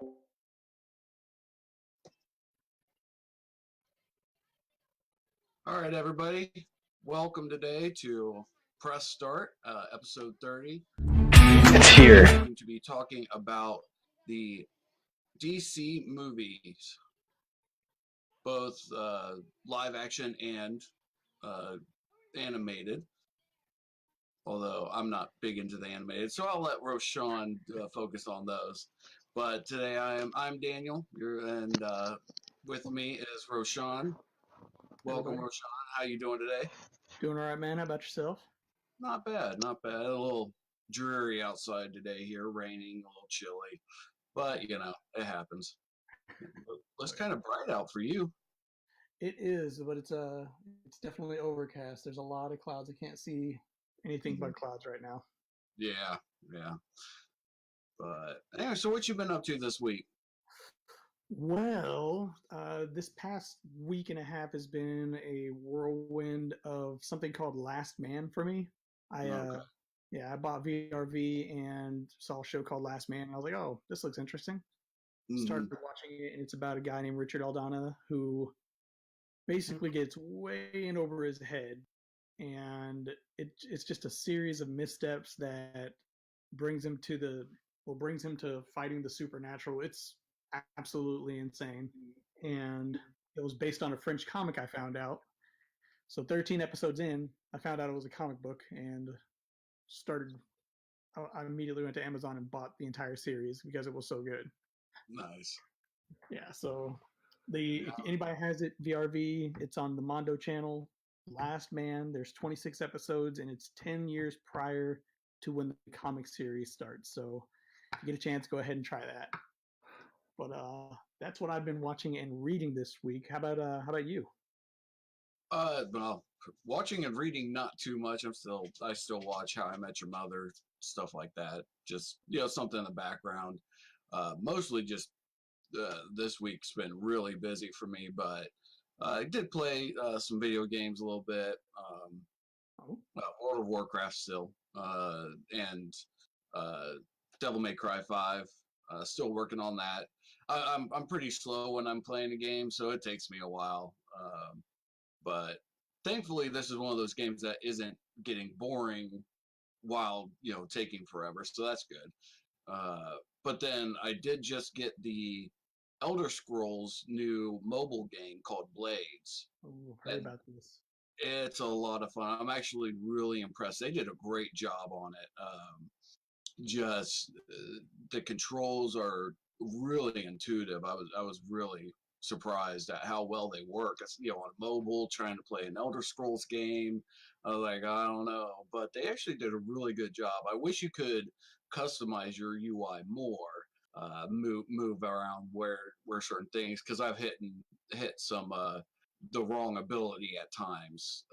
All right, everybody. Welcome today to Press Start, episode 30. It's We are here. going to be talking about the DC movies, both live action and uh, animated. Although I'm not big into the animated, so I'll let Roshan focus on those. But today I'm Daniel, and with me is Roshan. Welcome, Everybody Roshan. How you doing today? doing all right, man? How about yourself? Not bad, not bad. A little dreary outside today here, raining, a little chilly, but it happens. Looks kind of bright out for you. It is, but it's definitely overcast. There's a lot of clouds. I can't see anything Mhm. but clouds right now. Yeah, yeah. But anyway, so what you been up to this week? Well, this past week and a half has been a whirlwind of something called Last Man for me. I Okay. yeah, I bought VRV and saw a show called Last Man. And I was like, oh, this looks interesting. Hmm. Started watching it, and it's about a guy named Richard Aldana who basically gets way in over his head, and it's just a series of missteps that brings him to the brings him to fighting the supernatural. It's absolutely insane, and it was based on a French comic. I found out. So 13 episodes in, I found out it was a comic book and started. I immediately went to Amazon and bought the entire series because it was so good. Nice. Yeah, so if Yeah. anybody has it, VRV, it's on the Mondo channel. Last Man, there's 26 episodes, and it's 10 years prior to when the comic series starts. So if you get a chance, go ahead and try that. But that's what I've been watching and reading this week. How about you? Well, watching and reading not too much. I still watch How I Met Your Mother, stuff like that. Just something in the background. Mostly just this week's been really busy for me, but I did play some video games a little bit. Oh, World of Warcraft still, and uh, Devil May Cry 5. Still working on that. I'm pretty slow when I'm playing a game, so it takes me a while. But thankfully, this is one of those games that isn't getting boring while taking forever, so that's good. But then I did just get the Elder Scrolls new mobile game called Blades, oh, I've heard and about this. it's a lot of fun. I'm actually really impressed. They did a great job on it. Just the controls are really intuitive. I was really surprised at how well they work. It's on mobile, trying to play an Elder Scrolls game. I was like, I don't know, but they actually did a really good job. I wish you could customize your UI more, move around where certain things, because I've hit some the wrong ability at times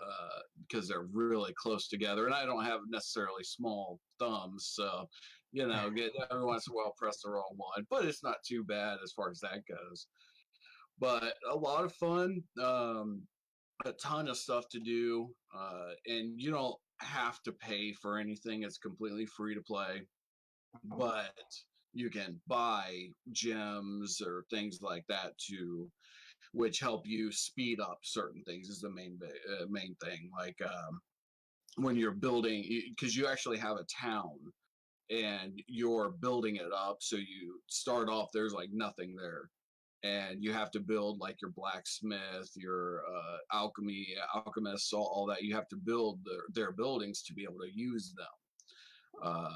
because they're really close together, and I don't have necessarily small thumbs, so get every once in a while press the wrong one, but it's not too bad as far as that goes. But a lot of fun, a ton of stuff to do, and you don't have to pay for anything. It's completely free to play, Oh, but you can buy gems or things like that to which help you speed up certain things is the main thing. Like when you're building, because you actually have a town and you're building it up, so you start off there's like nothing there, and you have to build like your blacksmith, your alchemists, all that. You have to build their buildings to be able to use them,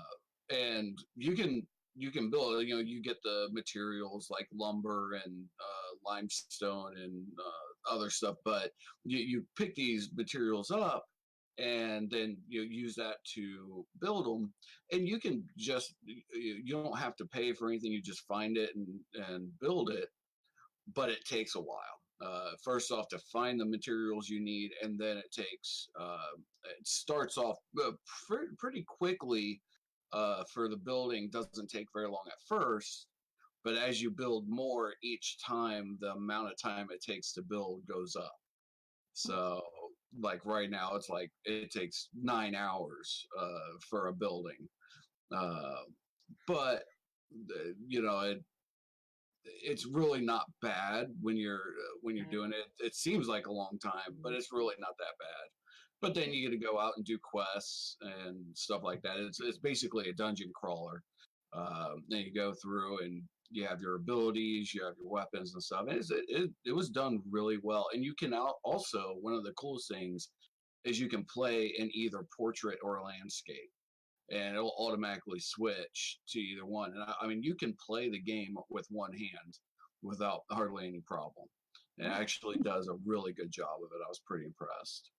and you can build. You get the materials like lumber and limestone and other stuff, but you pick these materials up and then you use that to build them, and you can just you don't have to pay for anything. You just find it and build it, but it takes a while. First off, to find the materials you need, and then it starts off pretty quickly. For the building, doesn't take very long at first, but as you build more each time, the amount of time it takes to build goes up. So, like right now, it's like it takes 9 hours for a building, uh, but you know it. it's really not bad when you're doing it. It seems like a long time, but it's really not that bad. But then you get to go out and do quests and stuff like that. It's basically a dungeon crawler. Then you go through and you have your abilities, you have your weapons and stuff. And it was done really well. And you can also, one of the coolest things is you can play in either portrait or landscape, and it'll automatically switch to either one. And I mean, you can play the game with one hand without hardly any problem. And it actually does a really good job of it. I was pretty impressed.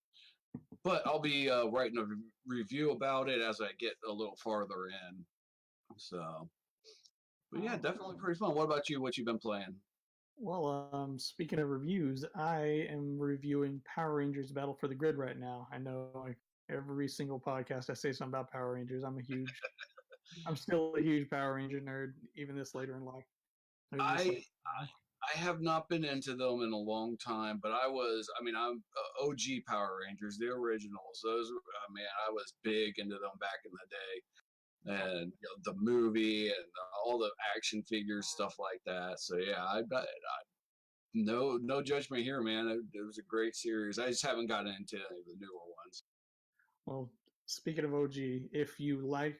But I'll be writing a review about it as I get a little farther in. So, but yeah, definitely pretty fun. What about you? What you been playing? Well, speaking of reviews, I am reviewing Power Rangers Battle for the Grid right now. I know like every single podcast I say something about Power Rangers. I'm still a huge Power Ranger nerd, even this later in life. I I have not been into them in a long time, but I mean, I'm OG Power Rangers, the originals. Those, man, I was big into them back in the day, and the movie and all the action figures, stuff like that. So yeah, no judgment here, man. It was a great series. I just haven't gotten into any of the newer ones. Well, speaking of OG, if you like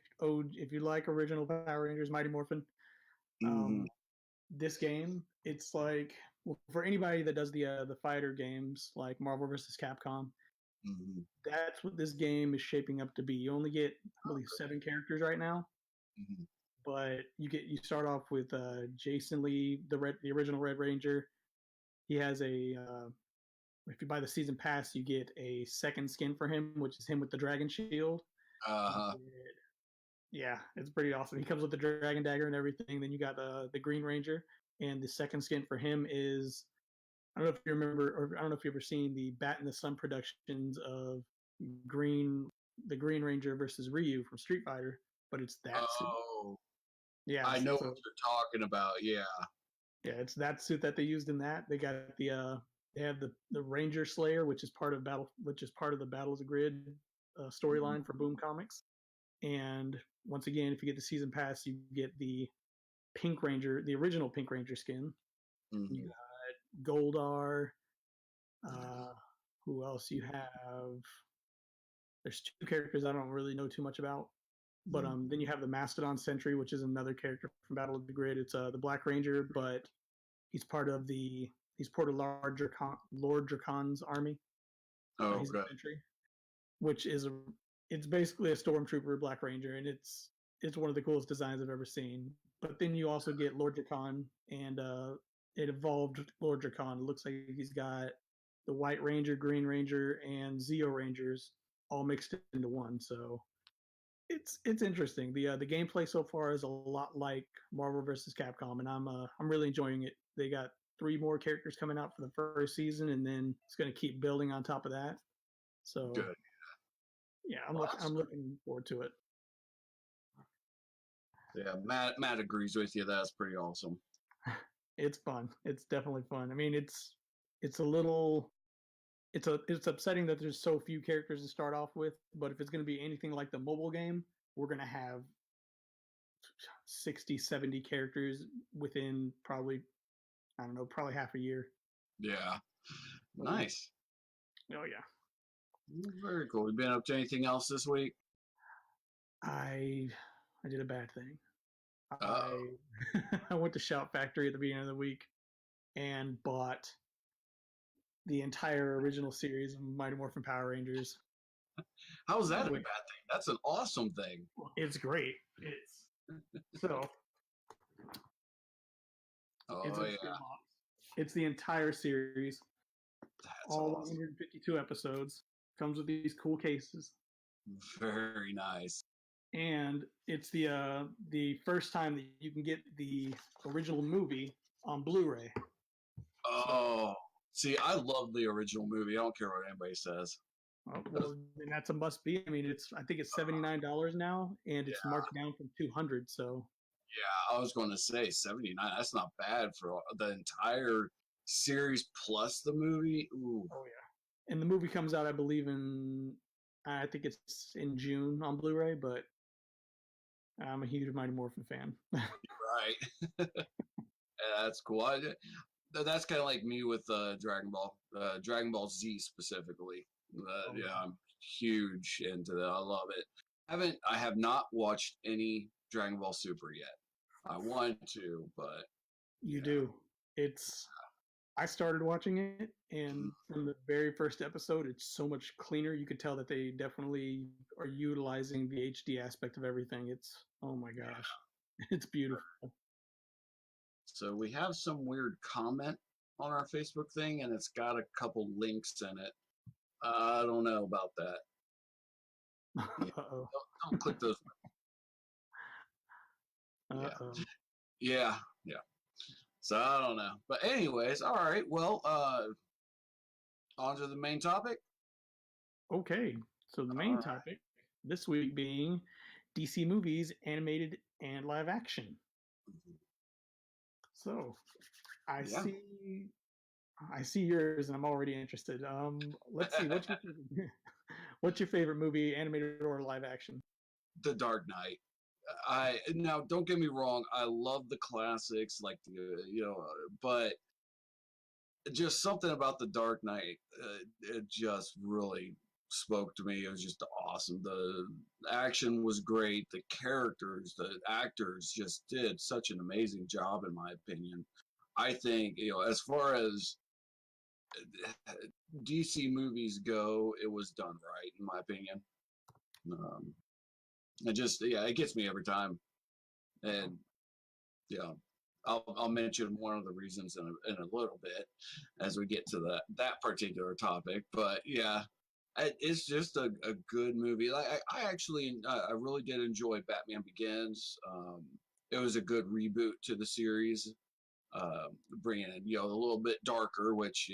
original Power Rangers, Mighty Morphin, Mm-hmm. this game, it's like, well, for anybody that does the fighter games like Marvel vs. Capcom, Mm-hmm. that's what this game is shaping up to be. You only get, I believe, 7 characters right now, Mm-hmm. but you start off with Jason Lee, the original Red Ranger. He has if you buy the season pass, you get a second skin for him, which is him with the dragon shield. Uh-huh. Yeah, it's pretty awesome. He comes with the dragon dagger and everything. Then you got the Green Ranger, and the second skin for him is, I don't know if you remember, or I don't know if you've ever seen the Bat in the Sun productions of the Green Ranger versus Ryu from Street Fighter, but it's that suit. Oh, Yeah, I know so what you're talking about. Yeah. yeah, it's that suit that they used in that. They have the Ranger Slayer, which is part of the Battles of Grid Mm-hmm. storyline for Boom Comics. And once again, if you get the season pass, you get the Pink Ranger, the original Pink Ranger skin. You Mm-hmm. got Goldar. Uh, who else you have? There's 2 characters I don't really know too much about, but Mm-hmm. then you have the Mastodon Sentry, which is another character from Battle of the Grid. It's the Black Ranger, but he's part of Lord Dracon's army. Oh, He's a good. sentry, which is it's basically a stormtrooper Black Ranger, and it's one of the coolest designs I've ever seen. But then you also get Lord Dracon, and it evolved Lord Dracon. It looks like he's got the White Ranger, Green Ranger, and Zeo Rangers all mixed into one. So it's interesting. The gameplay so far is a lot like Marvel vs. Capcom, and I'm really enjoying it. They got 3 more characters coming out for the first season, and then it's going to keep building on top of that. So Good. yeah, Well, that's I'm looking forward to it. Yeah, Matt agrees with you. That's pretty awesome. It's fun. It's definitely fun. I mean, it's a little it's upsetting that there's so few characters to start off with, but if it's going to be anything like the mobile game, we're going to have 60, 70 characters within probably, I don't know, probably half a year. Yeah. So, Nice. oh yeah. Very cool. You been up to anything else this week? I I did a bad thing. Oh. I I went to Shout Factory at the beginning of the week and bought the entire original series of Mighty Morphin Power Rangers. How is that a bad Which, thing? That's an awesome thing. it's great. So it's Oh a yeah. it's the entire series, That's all awesome. 152 episodes. Comes with these cool cases, Very nice. and it's the first time that you can get the original movie on Blu-ray. So, Oh. See, I love the original movie. I don't care what anybody says. well, and that's a must be. I mean, I think it's $79 now, and it's Yeah. marked down from 200. So, Yeah, I was going to say 79. That's not bad for the entire series plus the movie. Ooh. oh yeah, and the movie comes out, I believe, I think it's in June on Blu-ray. But I'm a huge Mighty Morphin fan. Right. That's cool. That's kind of like me with Dragon Ball Z specifically. Oh Yeah, yeah, I'm huge into that. I love it. I have not watched any Dragon Ball Super yet. I want to, but you yeah. do. It's I started watching it, and from the very first episode, it's so much cleaner. You could tell that they definitely are utilizing the HD aspect of everything. It's oh my gosh, it's beautiful. So we have some weird comment on our Facebook thing, and it's got a couple links in it. I don't know about that. Yeah, Uh-oh. don't click those. Yeah, Uh-oh. yeah, yeah. So I don't know, but anyways, all right. Well, on to the main topic. Okay, so the All main right. topic this week being DC movies, animated and live action. So I Yeah, see, I see yours, and I'm already interested. Let's see, what's your favorite movie, animated or live action? The Dark Knight. I now don't get me wrong. I love the classics, like but just something about the Dark Knight. It just really spoke to me. It was just awesome. The action was great. The characters, the actors, just did such an amazing job, in my opinion. I think as far as DC movies go, it was done right, in my opinion. Um, it just it gets me every time, and yeah, I'll mention one of the reasons in a little bit as we get to that particular topic. But yeah, it's just a good movie. Like I actually I really did enjoy Batman Begins. It was a good reboot to the series, bringing in a little bit darker, which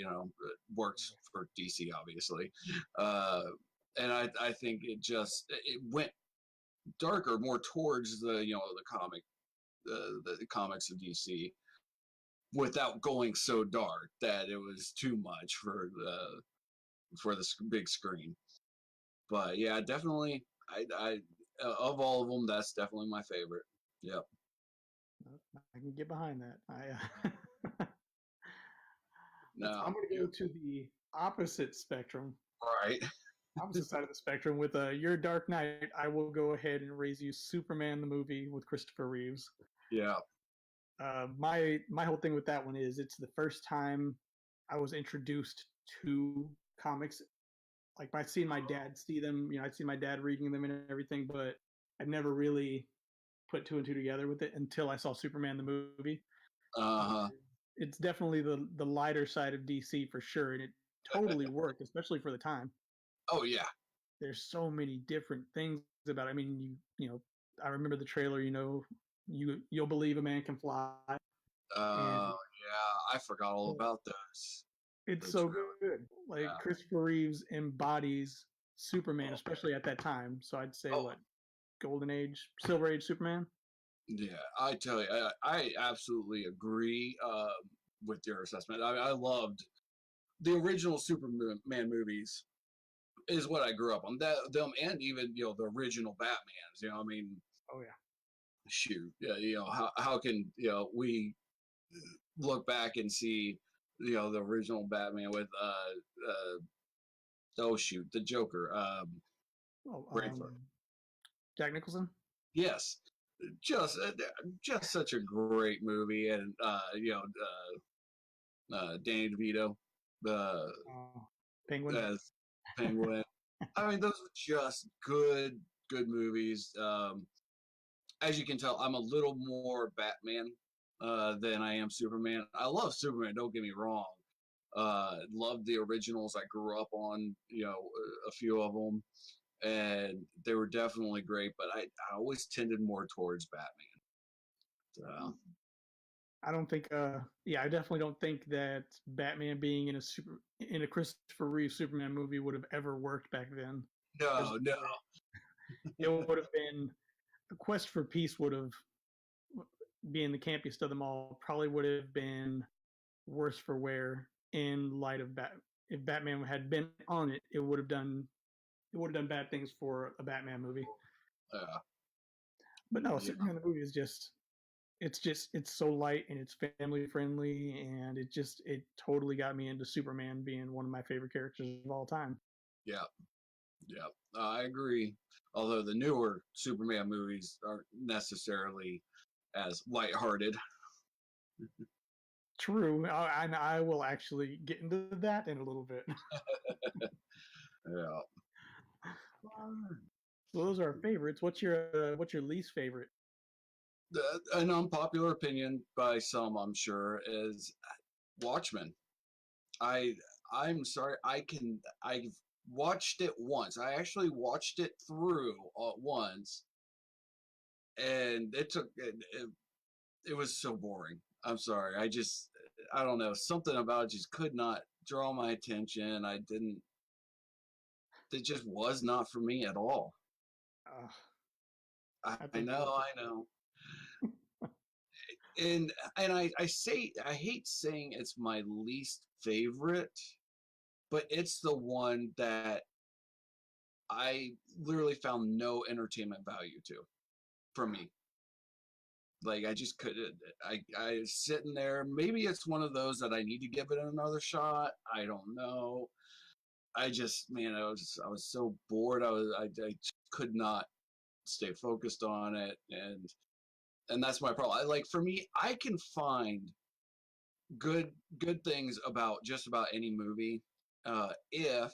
works for DC obviously. Uh, and I think it went darker more towards the the comics of DC without going so dark that it was too much for the big screen. But yeah, definitely, I of all of them, that's definitely my favorite. Yep. I can get behind that. I'm No. going to Yeah. go to the opposite spectrum, Right. opposite side of the spectrum with your Dark Knight. I will go ahead and raise you Superman the movie with Christopher Reeves. Yeah. My whole thing with that one is it's the first time I was introduced to comics. Like I'd seen my dad see them, I'd seen my dad reading them and everything, but I'd never really put two and two together with it until I saw Superman the movie. Uh huh. It's definitely the lighter side of DC for sure, and it totally worked, especially for the time. Oh yeah. There's so many different things about it. I mean, I remember the trailer. You'll believe a man can fly, and Yeah. I forgot all about those. it's The so trailer. good. Like Yeah. Christopher Reeves embodies Superman, especially at that time. So I'd say Oh what Golden Age, Silver Age Superman. yeah. I tell you, I absolutely agree with your assessment. I loved the original Superman movies is what I grew up on. Them and even the original Batman's. I mean, Oh yeah. shoot, yeah, how can we look back and see the original Batman with oh shoot the Joker Oh, Riddler. Jack Nicholson. Yes, just uh, just such a great movie, and Danny DeVito Uh, Penguin. as Penguin. I mean, those are just good movies. As you can tell, I'm a little more Batman than I am Superman. I love Superman. Don't get me wrong. Loved the originals. I grew up on a few of them, and they were definitely great. But I always tended more towards Batman. So, I don't think. Yeah, I definitely don't think that Batman being in a Christopher Reeve Superman movie would have ever worked back then. There's no, no. it would have been the quest for peace would have being the campiest of them all probably would have been worse for wear in light of if Batman had been on it, it would have done bad things for a Batman movie. Yeah, But no, yeah. Superman the movie is just it's so light and it's family friendly, and it totally got me into Superman being one of my favorite characters of all time. Yeah, yeah, I agree. Although the newer Superman movies aren't necessarily as lighthearted. True, and I will actually get into that in a little bit. Yeah. So those are our favorites. What's your least favorite? An unpopular opinion by some, I'm sure, is Watchmen. I I'm sorry. I've watched it once. I actually watched it through once, and it was so boring. I'm sorry. I don't know, something about it just could not draw my attention. I didn't. It just was not for me at all. Uh, I I think know. I know. And I hate saying it's my least favorite, but it's the one that I literally found no entertainment value to for me. Like I just couldn't. I was sitting there. Maybe it's one of those that I need to give it another shot. I don't know. I just, man, I was so bored. I just could not stay focused on it, and that's my problem. For me, I can find good things about just about any movie, if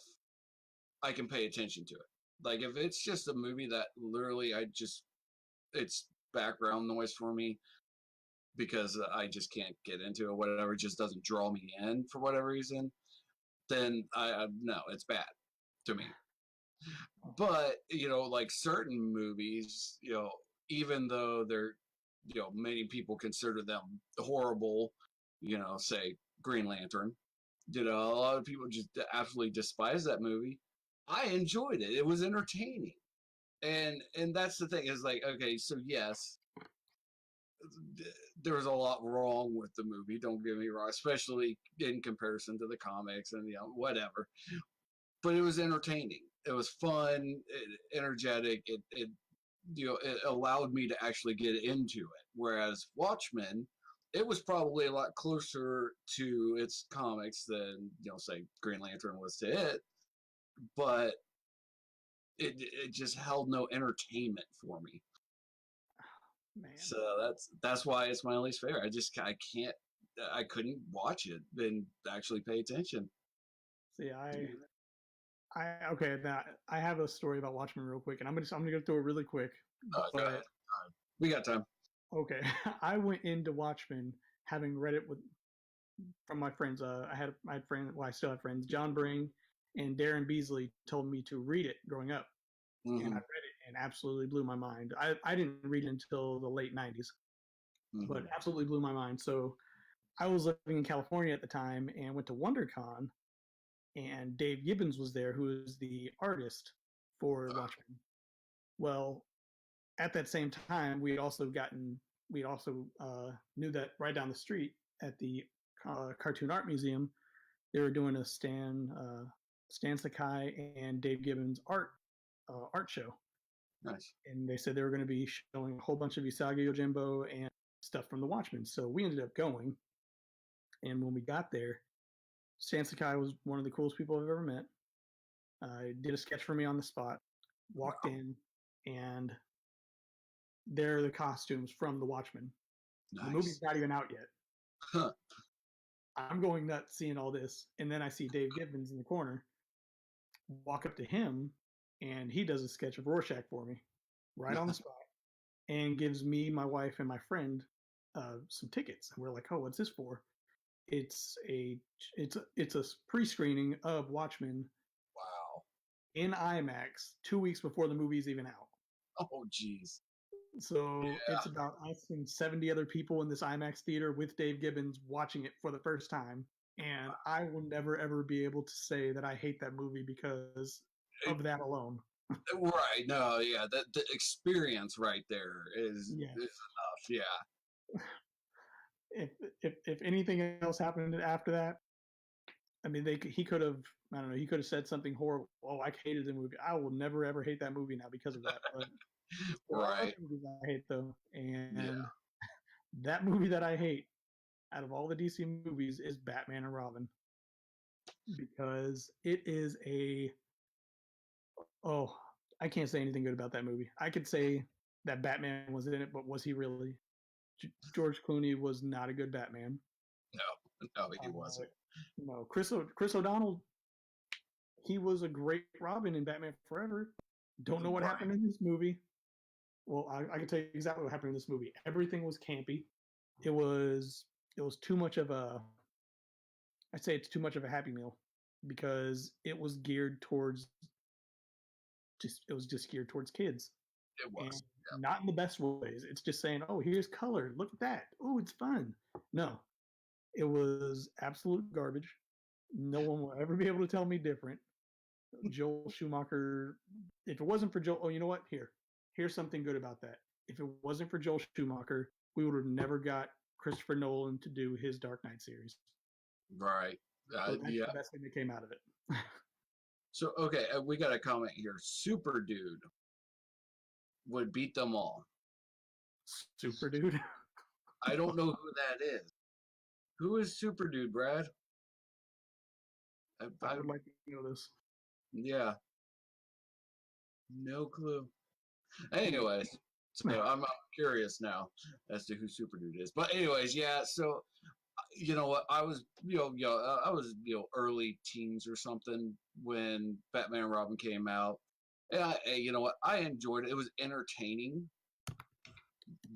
I can pay attention to it. Like if it's just a movie that literally it's background noise for me because I just can't get into it, whatever, it just doesn't draw me in for whatever reason, then I no, it's bad to me. But like certain movies, even though they're, many people consider them horrible, say Green Lantern, a lot of people just absolutely despise that movie. I enjoyed it. It was entertaining. And that's the thing is like, okay, so yes, there was a lot wrong with the movie, don't get me wrong, especially in comparison to the comics and whatever. But it was entertaining. It was fun, energetic. It allowed me to actually get into it. Whereas Watchmen, it was probably a lot closer to its comics than say Green Lantern was to it, but it just held no entertainment for me. Man. So that's why it's my least favorite. I couldn't watch it and actually pay attention. See, okay. Now I have a story about Watchmen real quick, and I'm gonna go through it really quick. Go ahead. But We got time. okay, I went into Watchmen having read it from my friends. I had friends. Well, I still have friends. John Bring and Darren Beasley told me to read it growing up, and I read it and absolutely blew my mind. I didn't read it until the late '90s, but absolutely blew my mind. So I was living in California at the time and went to WonderCon, and Dave Gibbons was there, who is the artist for Watchmen. Well, at that same time, we also knew that right down the street at the Cartoon Art Museum, they were doing a Stan Sakai and Dave Gibbons art show. Nice. And they said they were going to be showing a whole bunch of Usagi Yojimbo and stuff from the Watchmen. So we ended up going. And when we got there, Stan Sakai was one of the coolest people I've ever met. Did a sketch for me on the spot. Walked in, and there are the costumes from the Watchmen. Nice. The movie's not even out yet. Huh. I'm going nuts seeing all this, and then I see Dave Gibbons in the corner. Walk up to him, and he does a sketch of Rorschach for me, right on the spot, and gives me, my wife, and my friend some tickets. And we're like, "Oh, what's this for?" It's a pre-screening of Watchmen. Wow. In IMAX 2 weeks before the movie's even out. Oh, geez. So it's about us and 70 other people in this IMAX theater with Dave Gibbons watching it for the first time. And I will never, ever be able to say that I hate that movie because of that alone. Right. No, yeah. The experience right there is enough. Yeah. If anything else happened after that, I mean, he could have, I don't know, he could have said something horrible. Oh, I hated the movie. I will never, ever hate that movie now because of that. But right. movies I hate though, and That movie that I hate out of all the DC movies is Batman and Robin, because it is a oh, I can't say anything good about that movie. I could say that Batman was in it, but was he really? George Clooney was not a good Batman. No, he wasn't. No, Chris O'Donnell, he was a great Robin in Batman Forever. Don't know what happened in this movie. Well, I can tell you exactly what happened in this movie. Everything was campy. It was too much of a. I'd say it's too much of a Happy Meal, because it was geared towards geared towards kids. It was. Not in the best ways. It's just saying, oh, here's color. Look at that. Oh, it's fun. No, it was absolute garbage. No one will ever be able to tell me different. Joel Schumacher, if it wasn't for Joel, oh, you know what? Here's something good about that. If it wasn't for Joel Schumacher, we would have never got Christopher Nolan to do his Dark Knight series. Right. So that's the best thing that came out of it. So, okay, we got a comment here. Super Dude would beat them all. Super Dude? I don't know who that is. Who is Super Dude, Brad? I would like to know this. Yeah. No clue. Anyways, so I'm curious now as to who Super Dude is. But anyways, yeah, so you know what, I was early teens or something when Batman and Robin came out. And you know what, I enjoyed it. It was entertaining.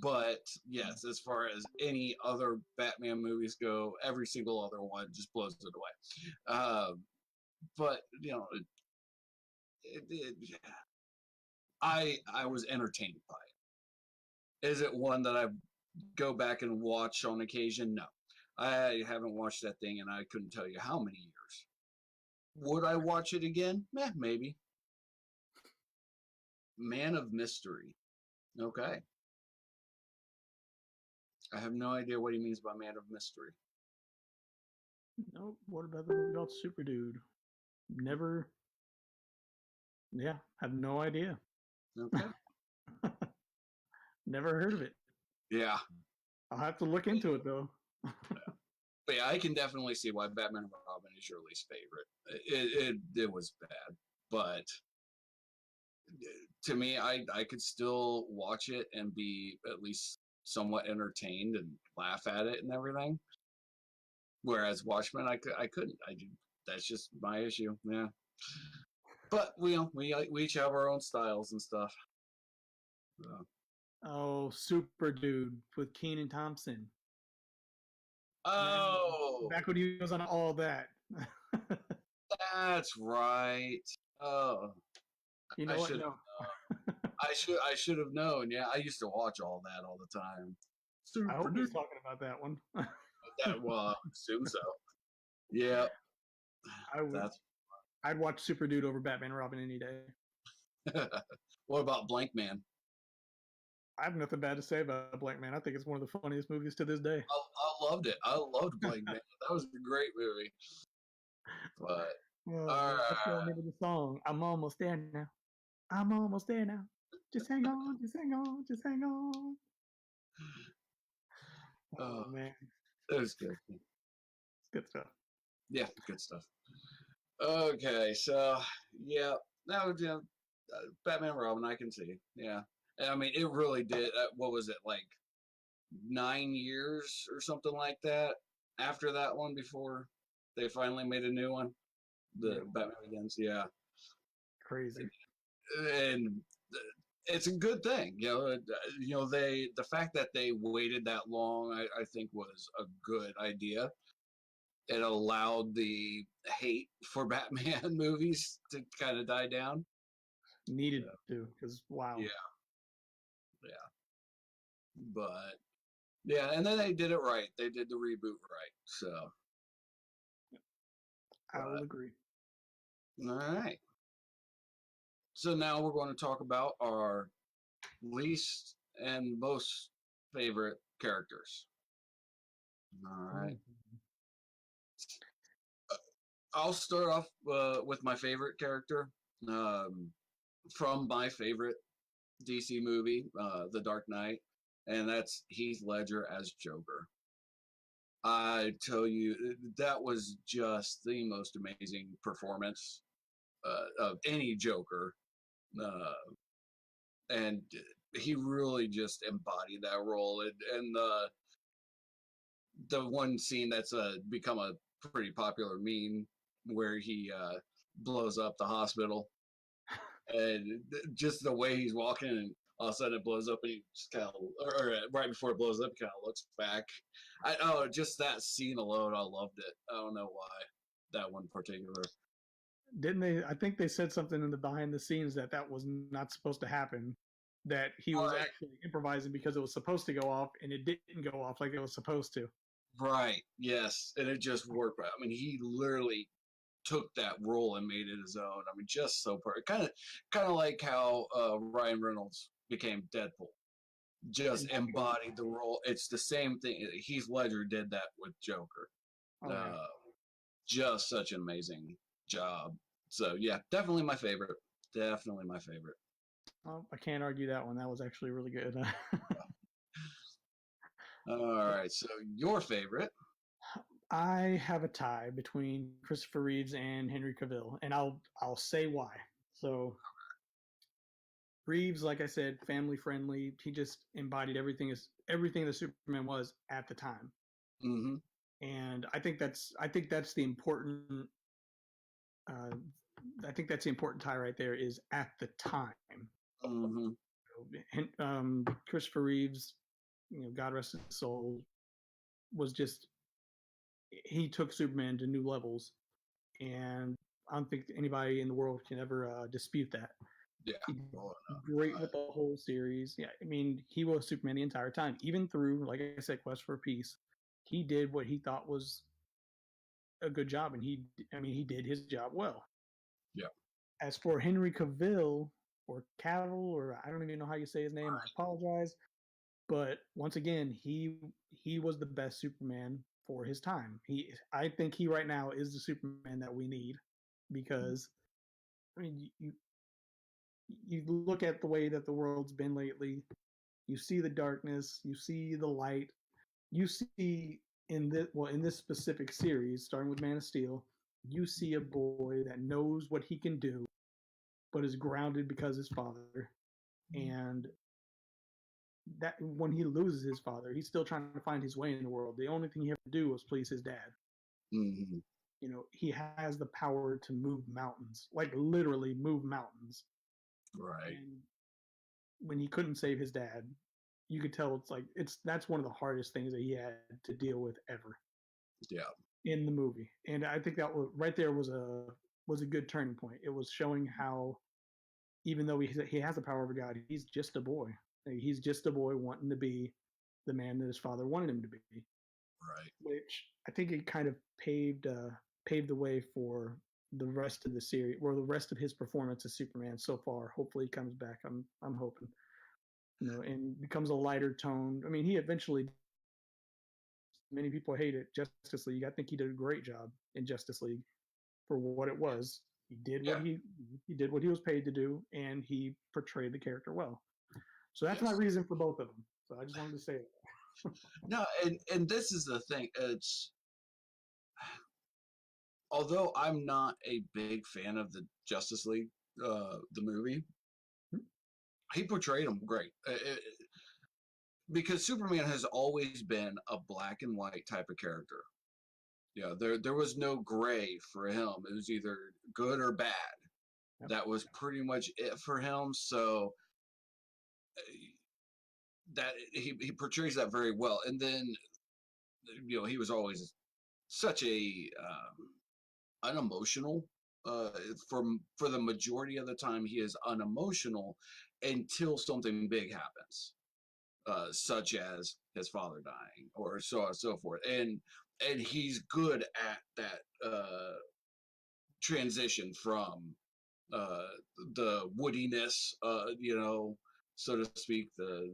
But yes, as far as any other Batman movies go, every single other one just blows it away. But you know, I was entertained by it. Is it one that I go back and watch on occasion? No. I haven't watched that thing and I couldn't tell you how many years. Would I watch it again? Maybe. Man of Mystery. Okay. I have no idea what he means by Man of Mystery. Nope. What about the movie called Super Dude? Never. Yeah, have no idea. Okay. Never heard of it. Yeah. I'll have to look into it though. But yeah, I can definitely see why Batman and Robin is your least favorite. It was bad, but to me, I could still watch it and be at least somewhat entertained and laugh at it and everything. Whereas Watchmen, I couldn't. That's just my issue. Yeah. But we each have our own styles and stuff. So. Oh, Super Dude with Kenan Thompson. Oh, back when he was on All That. That's right. Oh, you know what? No. I should have known. Yeah, I used to watch All That all the time. Super I hope Dude. He's talking about that one. Well, I assume so. Yeah. I'd watch Super Dude over Batman and Robin any day. What about Blank Man? I have nothing bad to say about Blank Man. I think it's one of the funniest movies to this day. I loved it. I loved Blank Man. That was a great movie. But let's go into the song. I'm almost there now. I'm almost there now. Just hang on. Just hang on. Just hang on. Oh man, that was good. It's good stuff. Yeah, good stuff. Okay, so yeah, now Batman and Robin, I can see. Yeah, and I mean, it really did. What was it, like 9 years or something like that after that one before they finally made a new one, the Batman Begins. Yeah, crazy. And it's a good thing, the fact that they waited that long, I think was a good idea. It allowed the hate for Batman movies to kind of die down. Needed to, because wow. Yeah. But yeah, and then they did it right. They did the reboot right. So I will agree. All right. So now we're going to talk about our least and most favorite characters. All right. I'll start off with my favorite character from my favorite DC movie, The Dark Knight. and that's Heath Ledger as Joker. I tell you, that was just the most amazing performance of any Joker, uh, and he really just embodied that role. And the one scene that's become a pretty popular meme where he blows up the hospital, and just the way he's walking, and all of a sudden it blows up, and he just kind of, or right before it blows up, he kind of looks back. Just that scene alone, I loved it. I don't know why that one particular. Didn't they? I think they said something in the behind the scenes that that was not supposed to happen. That he was Right, actually improvising because it was supposed to go off and it didn't go off like it was supposed to. right, yes, and it just worked. I mean, he literally took that role and made it his own. I mean, just so perfect. Kind of like how Ryan Reynolds became Deadpool. Just Exactly. embodied the role. It's the same thing. Heath Ledger did that with Joker. Oh yeah. Uh, just such an amazing job. So yeah, definitely my favorite. Definitely my favorite. Well, I can't argue that one. That was actually really good. All right. So your favorite? I have a tie between Christopher Reeves and Henry Cavill, and I'll say why. So Reeves, like I said, family friendly. He just embodied everything the Superman was at the time, Mm-hmm. and I think that's the important. Uh, I think that's the important tie right there. Is at the time. Mm-hmm. Christopher Reeves, God rest his soul, was just he took Superman to new levels, and I don't think anybody in the world can ever dispute that. Yeah. He did Oh, great with the whole series. Yeah, I mean, he was Superman the entire time, even through, like I said, Quest for Peace. He did what he thought was a good job, and he did his job well. yeah. As for Henry Cavill or Cavill, or I don't even know how you say his name, I apologize. But once again, he was the best Superman for his time. I think he right now is the Superman that we need because I mean you look at the way that the world's been lately. You see the darkness, you see the light, you see in this specific series, starting with Man of Steel, you see a boy that knows what he can do, but is grounded because his father. And that when he loses his father, he's still trying to find his way in the world. The only thing he had to do was please his dad. Mm-hmm. He has the power to move mountains, like literally move mountains. Right. And when he couldn't save his dad, you could tell that's one of the hardest things that he had to deal with ever Yeah. in the movie. And I think that was right there was a good turning point. It was showing how even though he has the power of a god, he's just a boy. He's just a boy wanting to be the man that his father wanted him to be. Right. Which I think it kind of paved the way for the rest of the series, or the rest of his performance as Superman so far. Hopefully, he comes back. I'm hoping, and becomes a lighter tone. I mean, he eventually. Many people hate it. Justice League. I think he did a great job in Justice League for what it was. He did Yeah. he did what he was paid to do, and he portrayed the character well. So that's my Yes. reason for both of them. So I just wanted to say it. No, and this is the thing. It's although I'm not a big fan of the Justice League, the movie, he portrayed him great. Because Superman has always been a black and white type of character. Yeah, there was no gray for him. It was either good or bad. Yep. That was pretty much it for him. So that he portrays that very well. And then he was always such a unemotional. For the majority of the time, he is unemotional until something big happens, such as his father dying, or so on and so forth. And he's good at that transition from uh, the woodiness, so to speak, the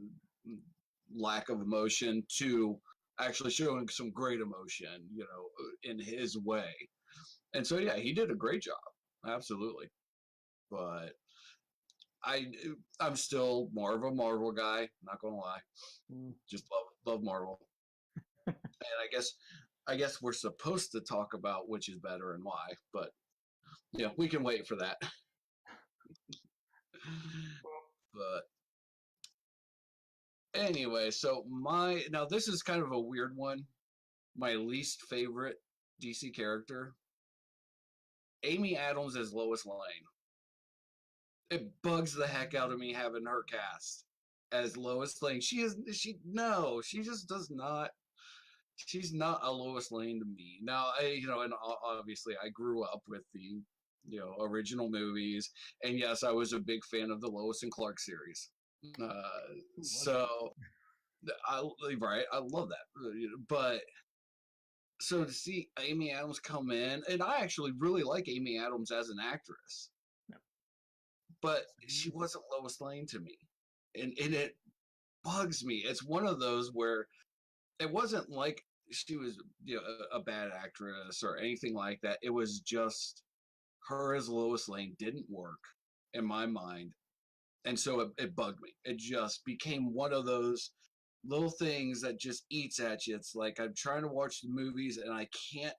lack of emotion, to actually showing some great emotion, in his way. And so, yeah, he did a great job. Absolutely. But I I'm still more of a Marvel guy. Not gonna lie, Mm. just love Marvel. And I guess we're supposed to talk about which is better and why, but yeah, we can wait for that. But anyway, so my now this is kind of a weird one. My least favorite DC character, Amy Adams as Lois Lane. It bugs the heck out of me having her cast as Lois Lane. She just does not. She's not a Lois Lane to me. Now, and obviously I grew up with the original movies, and yes, I was a big fan of the Lois and Clark series. So I right, I love that. But so to see Amy Adams come in, and I actually really like Amy Adams as an actress, but she wasn't Lois Lane to me, and it bugs me. It's one of those where it wasn't like she was a bad actress or anything like that. It was just her as Lois Lane didn't work in my mind, and so it bugged me. It just became one of those little things that just eats at you. It's like I'm trying to watch the movies and I can't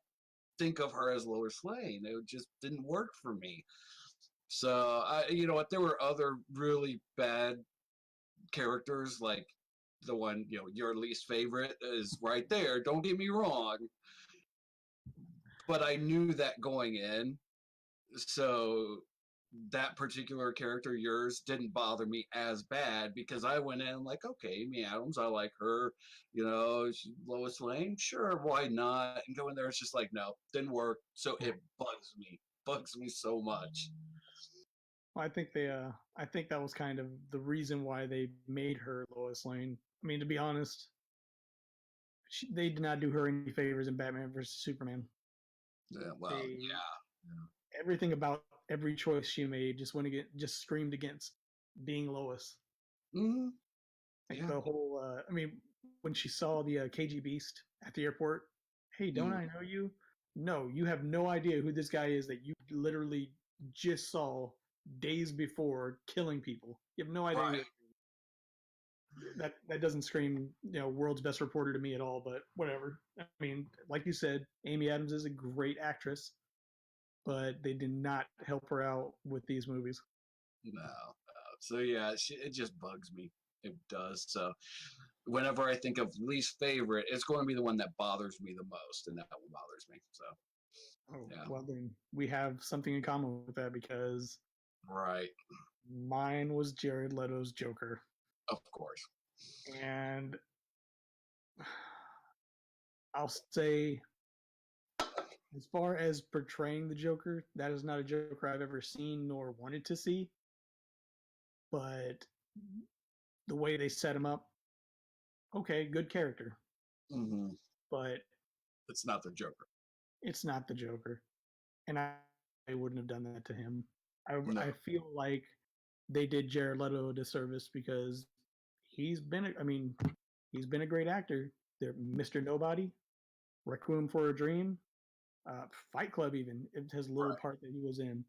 think of her as Lois Lane. It just didn't work for me. So you know what? There were other really bad characters, like the one your least favorite is right there. Don't get me wrong, but I knew that going in, so that particular character, yours, didn't bother me as bad because I went in like, okay, Amy Adams, I like her, Lois Lane, sure, why not? And go in there, it's just like, no, didn't work. So it bugs me so much. I think I think that was kind of the reason why they made her Lois Lane. I mean, to be honest, they did not do her any favors in Batman versus Superman. Yeah, well, yeah. Everything about every choice she made just screamed against being Lois. Mm-hmm. Like the whole, I mean, when she saw the KG Beast at the airport, hey, don't I know you? No, you have no idea who this guy is that you literally just saw days before killing people. You have no idea. Right. That doesn't scream world's best reporter to me at all. But whatever. I mean, like you said, Amy Adams is a great actress, but they did not help her out with these movies. No. So yeah, it just bugs me. It does. So whenever I think of least favorite, it's going to be the one that bothers me the most, and that one bothers me. So. Yeah. Well, then we have something in common with that because right, mine was Jared Leto's Joker. Of course. And I'll say, as far as portraying the Joker, that is not a Joker I've ever seen nor wanted to see. But the way they set him up, okay, good character. Mm-hmm. But it's not the Joker. It's not the Joker. And I wouldn't have done that to him. I feel like they did Jared Leto a disservice because he's been a great actor. They're Mr. Nobody, Requiem for a Dream, Fight Club, even his little part that he was in.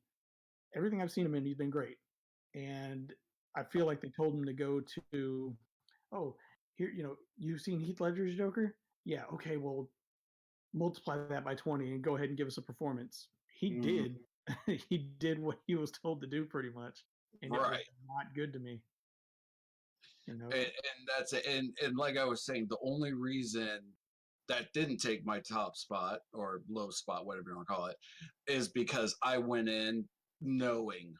Everything I've seen him in, he's been great. And I feel like they told him to go to, oh, here, you've seen Heath Ledger's Joker? Yeah, okay, well, multiply that by 20 and go ahead and give us a performance. He did. He did what he was told to do pretty much. And it was not good to me. And that's it. And like I was saying, the only reason that didn't take my top spot or low spot, whatever you want to call it, is because I went in knowing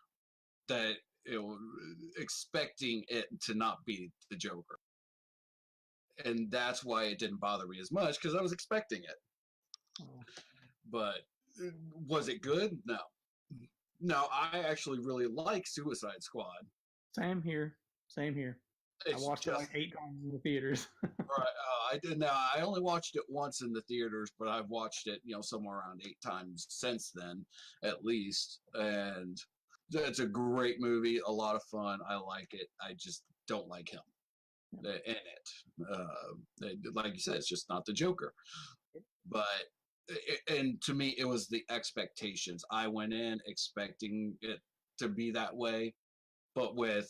that expecting it to not be the Joker. And that's why it didn't bother me as much, because I was expecting it. But was it good? No, I actually really like Suicide Squad. Same here. I watched it like 8 times in the theaters. Right. I did. Now I only watched it once in the theaters, but I've watched it, somewhere around 8 times since then, at least. And it's a great movie, a lot of fun. I like it. I just don't like him in it. Like you said, it's just not the Joker. But and to me, it was the expectations. I went in expecting it to be that way, But with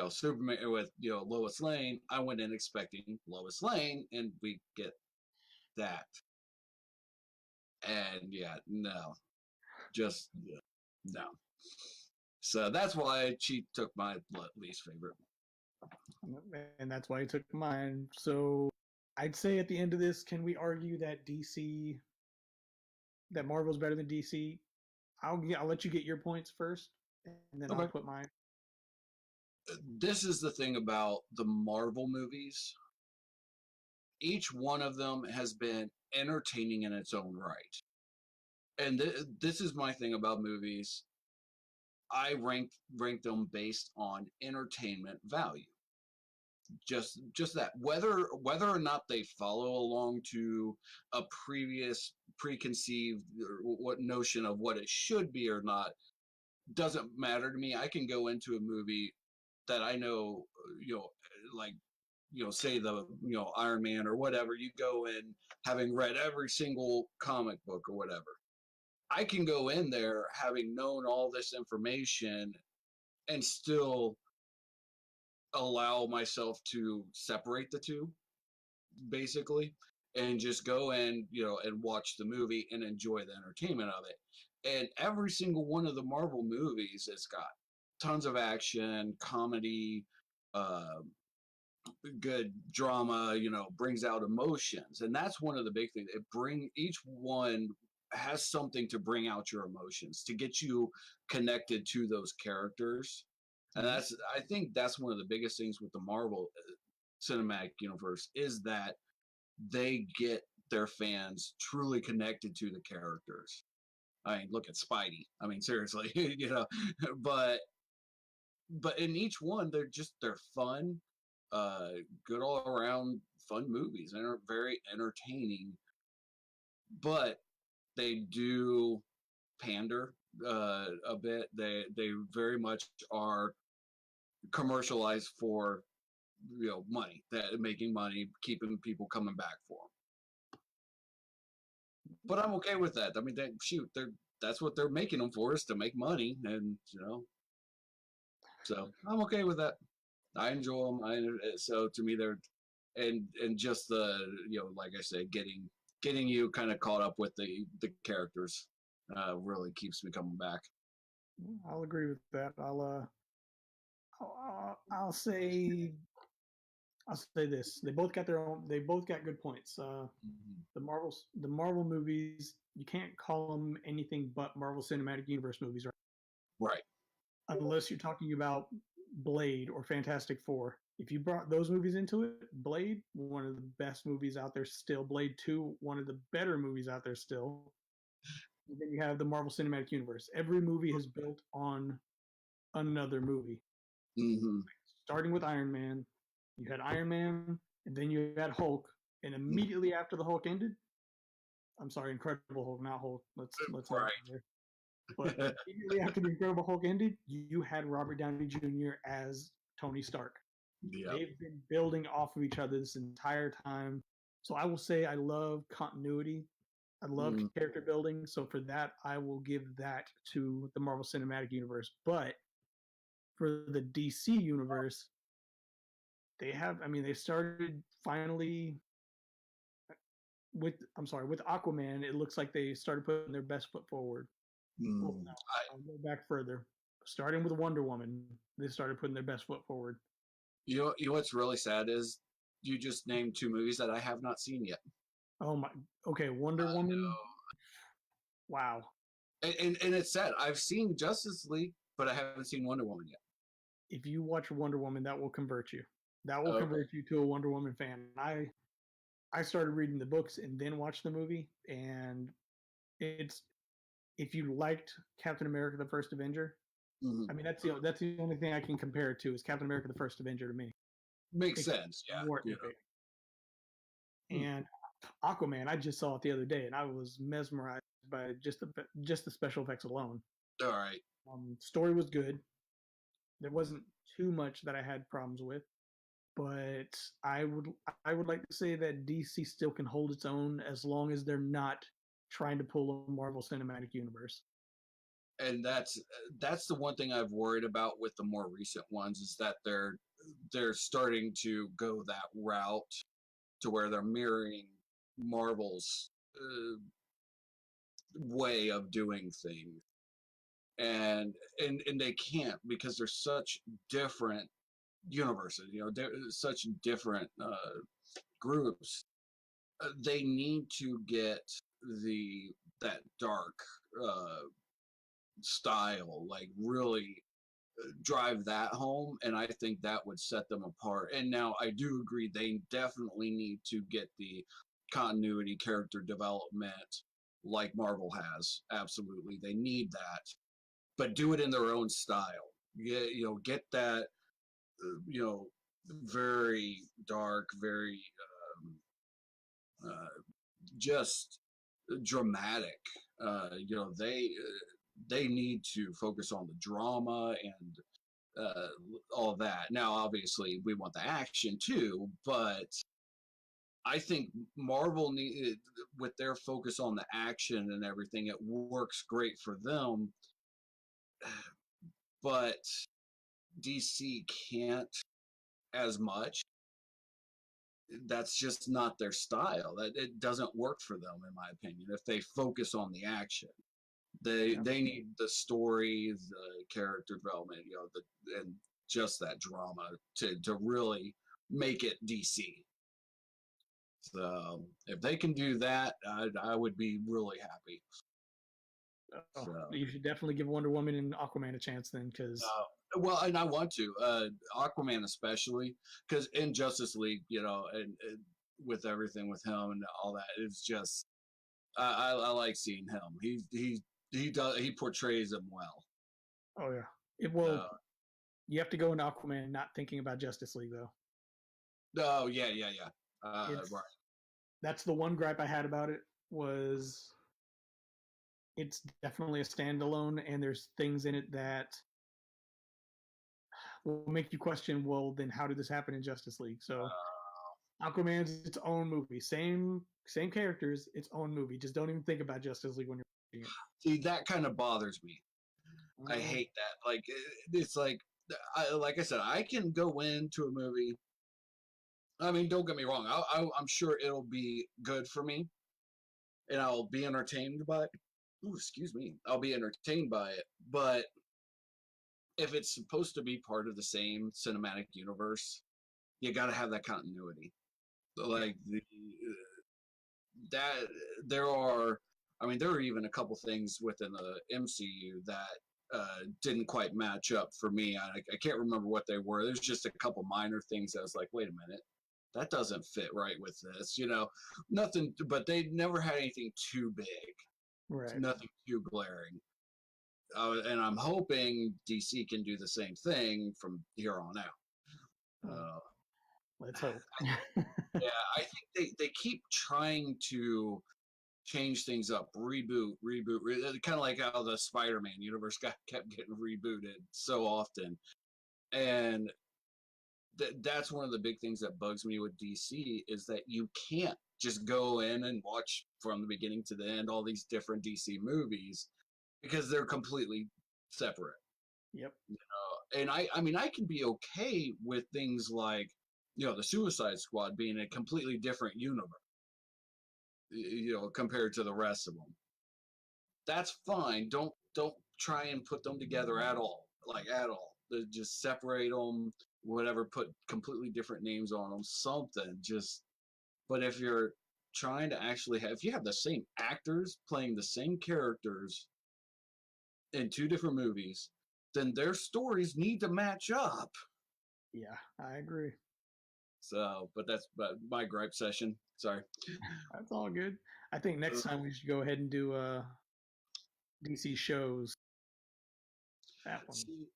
Superman, with Lois Lane, I went in expecting Lois Lane, and we get that. And yeah, no, just no. So that's why she took my least favorite. And that's why I took mine. So I'd say at the end of this, can we argue that that Marvel's better than DC? I'll let you get your points first, and then Okay. I'll put mine. This is the thing about the Marvel movies. Each one of them has been entertaining in its own right. And this is my thing about movies. I rank them based on entertainment value. Just that, whether or not they follow along to a previous preconceived what notion of what it should be or not doesn't matter to me. I can go into a movie that I know, like say the Iron Man or whatever. You go in having read every single comic book or whatever. I can go in there having known all this information and still allow myself to separate the two, basically, and just go in, and watch the movie and enjoy the entertainment of it. And every single one of the Marvel movies, it's got tons of action, comedy, uh, good drama, brings out emotions. And that's one of the big things. Each one has something to bring out your emotions, to get you connected to those characters. And I think that's one of the biggest things with the Marvel cinematic universe, is that they get their fans truly connected to the characters. I mean, look at Spidey. I mean, seriously, but in each one, they're fun, good all around fun movies, and are very entertaining. But they do pander a bit. They very much are commercialized for money, that making money, keeping people coming back for them. But I'm okay with that. I mean, that's what they're making them for, is to make money, and so I'm okay with that. I enjoy them. So to me, they're and just the like I said, getting you kind of caught up with the characters really keeps me coming back. I'll agree with that. I'll say this: they both got their own. They both got good points. Mm-hmm. The Marvel movies, you can't call them anything but Marvel Cinematic Universe movies, right? Right. Unless you're talking about Blade or Fantastic Four. If you brought those movies into it, Blade, one of the best movies out there still. Blade 2, one of the better movies out there still. And then you have the Marvel Cinematic Universe. Every movie is built on another movie. Mm-hmm. Starting with Iron Man, you had Iron Man, and then you had Hulk, and immediately after the Hulk ended, I'm sorry, Incredible Hulk, not Hulk. Let's right. There. But immediately after the Incredible Hulk ended, you had Robert Downey Jr. as Tony Stark. Yep. They've been building off of each other this entire time. So I will say I love continuity. I love character building. So for that, I will give that to the Marvel Cinematic Universe. But for the DC universe, they started finally with Aquaman. It looks like they started putting their best foot forward. Well, no, I'll go back further. Starting with Wonder Woman, they started putting their best foot forward. You know what's really sad is you just named two movies that I have not seen yet. Oh my. Okay, Wonder Woman. No. Wow. And it's sad. I've seen Justice League, but I haven't seen Wonder Woman yet. If you watch Wonder Woman, that will convert you. That will convert you to a Wonder Woman fan. I started reading the books and then watched the movie, and it's, if you liked Captain America: The First Avenger, I mean that's the only thing I can compare it to, is Captain America: The First Avenger to me. Makes sense, yeah. And Aquaman, I just saw it the other day, and I was mesmerized by just the special effects alone. All right. Story was good. There wasn't too much that I had problems with, but I would like to say that DC still can hold its own as long as they're not trying to pull a Marvel Cinematic Universe. and that's the one thing I've worried about with the more recent ones is that they're starting to go that route to where they're mirroring Marvel's way of doing things, and they can't because they're such different universes. You know, they're such different groups. They need to get the that dark uh, style, like really drive that home, and I think that would set them apart. And now I do agree they definitely need to get the continuity character development like Marvel has. Absolutely, they need that, but do it in their own style. Yeah, you know, get that, you know, very dark, very uh, just dramatic. You know, they need to focus on the drama and all that. Now, obviously, we want the action too, but I think Marvel need with their focus on the action and everything, it works great for them. But DC can't as much. That's just not their style. That it doesn't work for them, in my opinion. If they focus on the action, Yeah. they need the story, the character development, you know, the and just that drama to really make it DC. So if they can do that, I would be really happy. Oh, So. you should definitely give Wonder Woman and Aquaman a chance then, because Well, and I want to Aquaman especially because in Justice League, you know, and with everything with him and all that, it's just I like seeing him. He portrays him well. oh yeah, it will. Uh, You have to go into Aquaman not thinking about Justice League though. oh yeah. It's Right. that's the one gripe I had about it was it's definitely a standalone, and there's things in it that will make you question. Well, then how did this happen in Justice League? So Aquaman's its own movie, same characters, its own movie. Just don't even think about Justice League when you're watching it. See, that kind of bothers me. I hate that. Like it's like I said, I can go into a movie. I mean, don't get me wrong. I'm sure it'll be good for me, and I'll be entertained by it. Ooh, excuse me. I'll be entertained by it. But if it's supposed to be part of the same cinematic universe, you got to have that continuity. Yeah. Like that, there are. I mean, there are even a couple things within the MCU that didn't quite match up for me. I can't remember what they were. There's just a couple minor things that I was like, wait a minute, that doesn't fit right with this. You know, nothing. But they never had anything too big. Right. Nothing too glaring. And I'm hoping DC can do the same thing from here on out. Let's hope. Yeah, I think they keep trying to change things up, reboot, kind of like how the Spider-Man universe kept getting rebooted so often, and that's one of the big things that bugs me with DC is that you can't just go in and watch from the beginning to the end all these different DC movies because they're completely separate. Yep. And I mean, I can be okay with things like, you know, the Suicide Squad being a completely different universe, you know, compared to the rest of them. That's fine. Don't try and put them together at all, like at all. Just separate them, whatever. Put completely different names on them, something. Just, but if you're trying to actually have, if you have the same actors playing the same characters in two different movies, then their stories need to match up. Yeah, I agree. So, but that's my gripe session. Sorry. That's all good. I think next time we should go ahead and do DC shows. That one. See,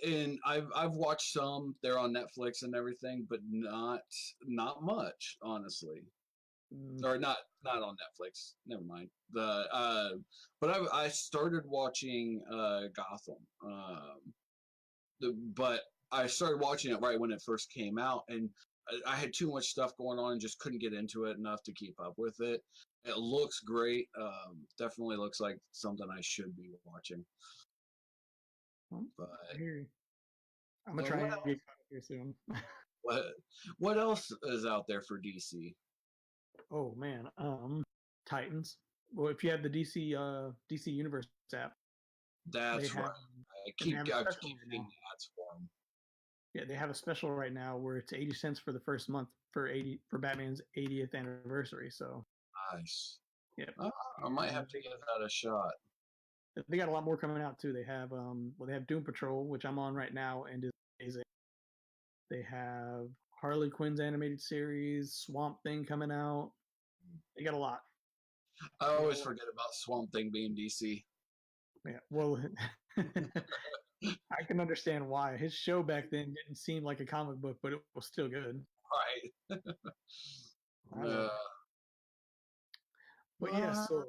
and I've watched some. They're on Netflix and everything, but not much, honestly. Or not on Netflix. Never mind. But I started watching Gotham. But I started watching it right when it first came out, and I had too much stuff going on and just couldn't get into it enough to keep up with it. It looks great. Definitely looks like something I should be watching. Well, But I hear you. I'm gonna uh, try what and else? get caught up here soon. What what else is out there for DC? Oh man, Titans. Well, if you have the DC Universe app, they That's right. have they have a I special keep right getting now. ads for them. Yeah, they have a special right now where it's 80 cents for the first month for Batman's 80th anniversary. So Nice. yeah, Uh, I might and have to give that a shot. they got a lot more coming out too. They have they have Doom Patrol, which I'm on right now, and is amazing. They have Harley Quinn's animated series, Swamp Thing coming out. They got a lot. I They got a always lot. forget about Swamp Thing being DC. Yeah, well, I can understand why. His show back then didn't seem like a comic book, but it was still good. Right. I love Uh, it. But yeah, uh, so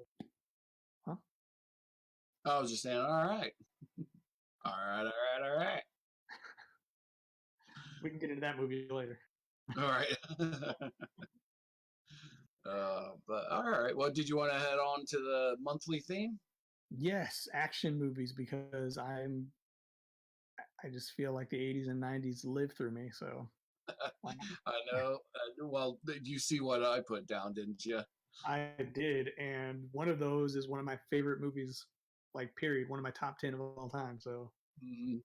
huh? I was just saying, all right. All right, all right, all right. We can get into that movie later. All right. But all right. Well, did you want to head on to the monthly theme? Yes, action movies because I just feel like the 80s and 90s lived through me. So why not? I know. Well, you see what I put down, didn't you? I did, and one of those is one of my favorite movies, like period, one of my top 10 of all time. So Mm,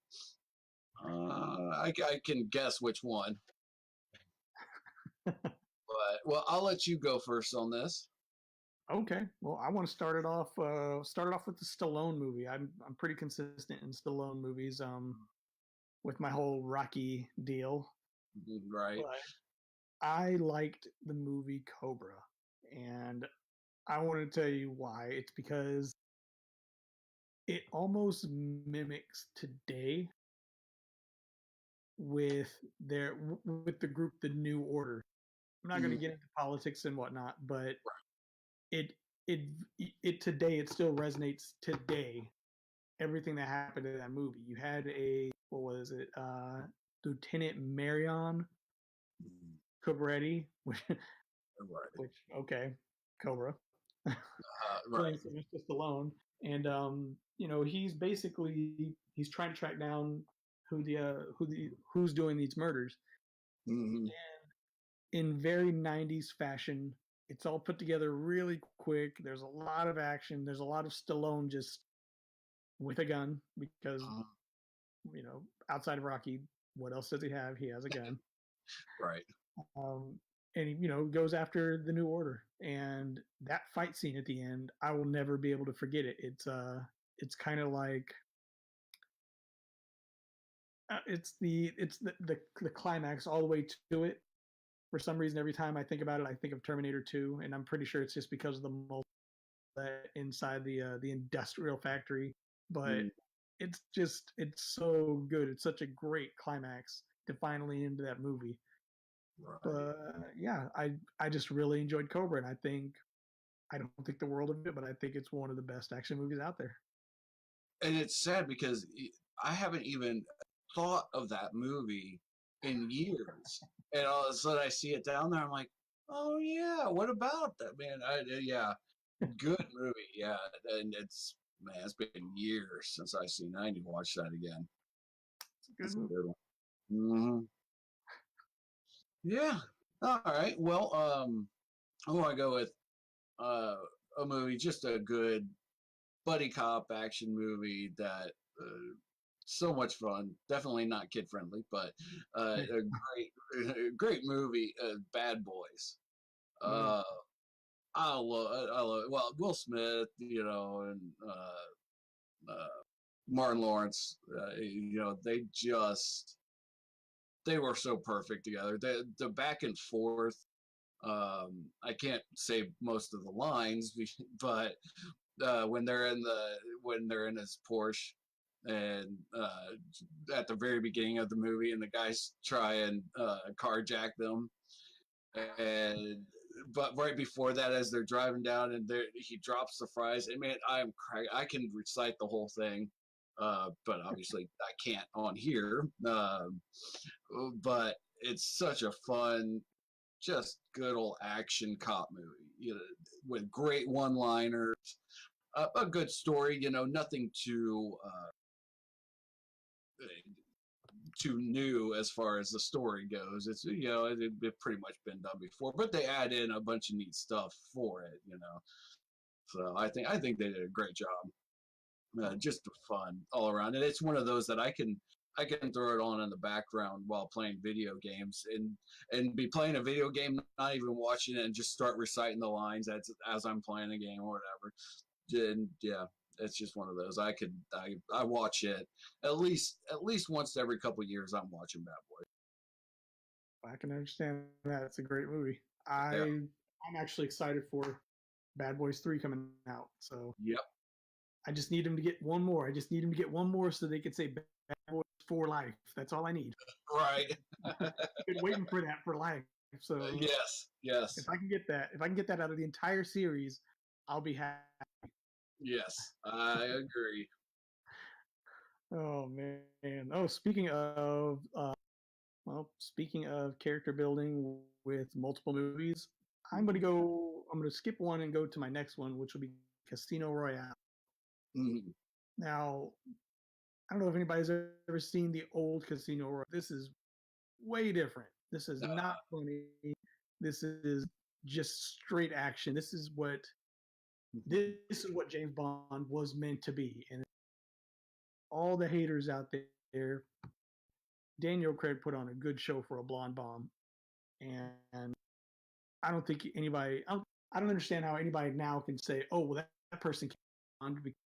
I can guess which one, but well, I'll let you go first on this. okay, well, I want to start it off with the Stallone movie. I'm pretty consistent in Stallone movies, with my whole Rocky deal, Right. but I liked the movie Cobra, and I want to tell you why. It's because it almost mimics today with with the group the New Order. I'm not going to Mm, get into politics and whatnot, but it it it today it still resonates today. Everything that happened in that movie. You had a what was it? Lieutenant Marion mm, Cobretti, right. which okay, Cobra, Right. playing Sylvester Stallone, and he's basically he's trying to track down who's doing these murders, Hmm. and in very 90s fashion. It's all put together really quick. There's a lot of action. There's a lot of Stallone just with a gun because outside of Rocky, what else does he have? He has a gun. Right. Um, and he, goes after the New Order. And that fight scene at the end, I will never be able to forget it. It's kind of like it's the climax all the way to it. For some reason, every time I think about it, I think of Terminator 2, and I'm pretty sure it's just because of the inside the industrial factory. But Mm, it's so good. It's such a great climax to finally end that movie. right. But yeah, I just really enjoyed Cobra, and I don't think the world of it, but I think it's one of the best action movies out there. And it's sad because I haven't even thought of that movie in years, and all of a sudden I see it down there. I'm like, oh yeah, what about that, man? Yeah, good movie. Yeah, and it's man, it's been years since I seen. I need to watch that again. It's a good That's a movie. good one. Yeah. All right. Well, I want to go with uh, a movie, just a good buddy cop action movie that so much fun. Definitely not kid friendly, but a great movie. Bad Boys. Mm. Uh, I love. Well, Will Smith, and Martin Lawrence. They were so perfect together. The back and forth. I can't say most of the lines, but when they're in his Porsche and at the very beginning of the movie, and the guys try and carjack them, and but right before that, as they're driving down, and he drops the fries, and man, I can recite the whole thing, but obviously I can't on here. But it's such a fun, just good old action cop movie, with great one-liners, a good story. Nothing too new as far as the story goes. It's it pretty much been done before, but they add in a bunch of neat stuff for it. So I think they did a great job. Just fun all around, and it's one of those that I can throw it on in the background while playing video games, and be playing a video game, not even watching it, and just start reciting the lines as I'm playing a game or whatever. And yeah, it's just one of those. I watch it at least once every couple of years. I'm watching Bad Boys. I can understand that. It's a great movie. Yeah. I'm actually excited for Bad Boys 3 coming out. So Yep. I just need them to get one more. I just need them to get one more so they could say Bad Boys for life. That's all I need. Right. I've been waiting for that for life. So Yes. if I can get that out of the entire series, I'll be happy. Yes, I agree. Oh man. Oh, speaking of character building with multiple movies, I'm gonna skip one and go to my next one, which will be Casino Royale. Mhm. Now, I don't know if anybody's ever seen the old Casino Royale. This is way different. This is not funny. This is just straight action. This is what James Bond was meant to be. And all the haters out there, Daniel Craig put on a good show for a blonde bomb. And I don't think anybody, I don't understand how anybody now can say, oh, well, that person can't be blonde because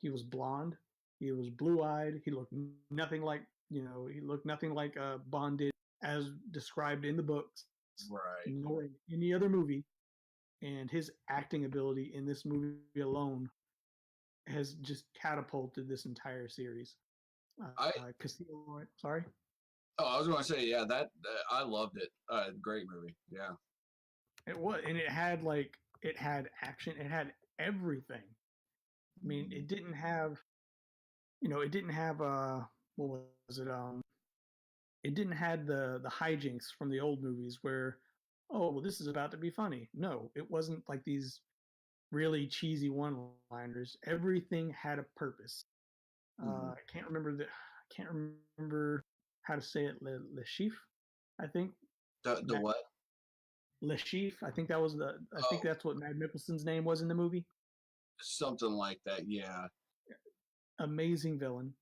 he was blonde. He was blue-eyed. He looked nothing like, Bond did as described in the books, Right. nor in any other movie. And his acting ability in this movie alone has just catapulted this entire series. Casino, sorry. Oh, I was going to say, yeah, that I loved it. Great movie. Yeah. It was, and it had action. It had everything. I mean, it didn't have, what was it? It didn't have the hijinks from the old movies where, oh, well, this is about to be funny. No, it wasn't like these really cheesy one-liners. Everything had a purpose. I can't remember how to say it. Le Chiffre, I think. The what? Le Chiffre. I think that was I think that's what Mad Mikkelsen's name was in the movie. Something like that. Yeah. Amazing villain.